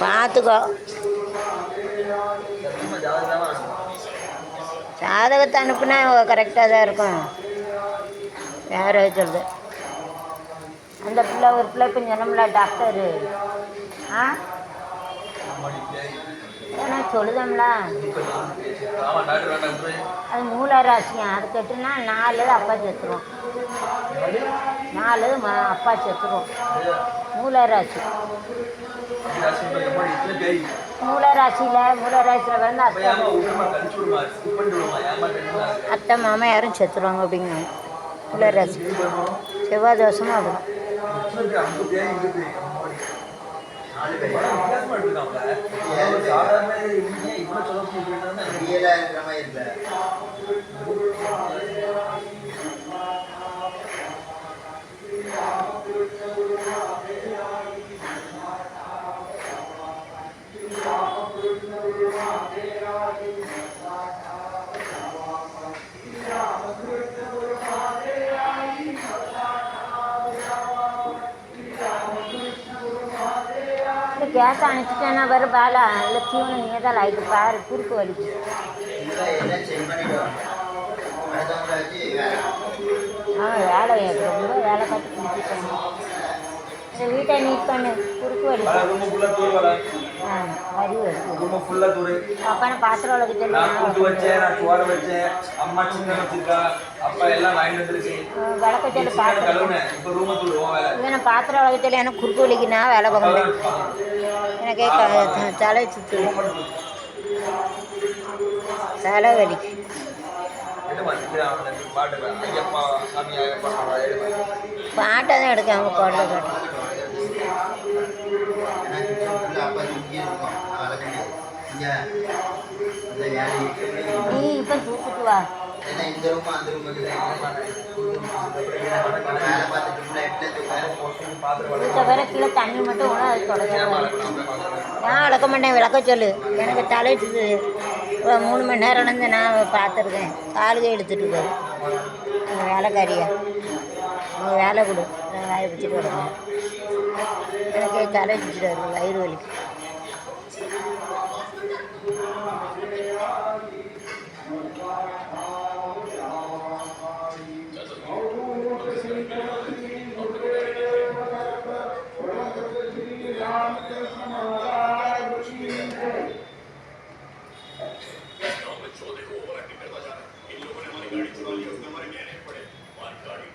பார்த்துக்கோ. ஜாதகத்தை அனுப்புனா கரெக்டாக தான் இருக்கும். யார் சொல்லுது அந்த பிள்ளை ஒரு பிள்ளை இப்போ சொன்னோம்ல டாக்டரு. ஆ ஏன்னா சொல்லுதோம்ல அது மூல ராசியா. அது கட்டுனா 4 அப்பா செத்துருவோம். 4 அப்பா செத்துருவோம். மூல ராசி. மூல ராசியில் வந்து அத்தை மாமா யாரும் செத்துருவாங்க அப்படிங்கிறாங்க. மூல ராசி செவ்வாய் தோஷமும் அப்படிதான். கேஸ் அனுப்பிச்சிட்டேன்னா வேறு வேலை இல்லை தீவனம் நீ தான் லைட்டு பாரு குறுக்கு வலிக்கு. வேலை ரொம்ப வேலை பார்த்து குடிச்சிட்டேன். இந்த வீட்டை நீட் பண்ணு குறுக்கு வலி. வரி வருது. அப்பா நான் பாத்திரம் வளர்க்க நான் பாத்திரம் வளர்க்க சொல்லி எனக்கு குறுக்கு வலிக்கு நான் வேலை பார்க்க முடியும். எனக்கே தலை சுற்று தலை வலிக்கு. பாட்டை தான் எடுக்க அவங்க பாடல பாட்டு. நீ இப்போ தூக்கிட்டு வா. வேற கீழே தண்ணி மட்டும் கூட அது தொடங்க. நான் விளக்க மாட்டேன். விளக்க சொல்லு. எனக்கு தலை சுற்று 3 மணி நேரம் இருந்து நான் பார்த்துருக்கேன். காலுகை எடுத்துகிட்டு போய் அந்த வேலைக்காரியா வேலை கொடு. நான் வாயை வச்சுட்டு வரேன். எனக்கே தலை சுற்றிட்டு வருது. வயிறு வலிக்கு.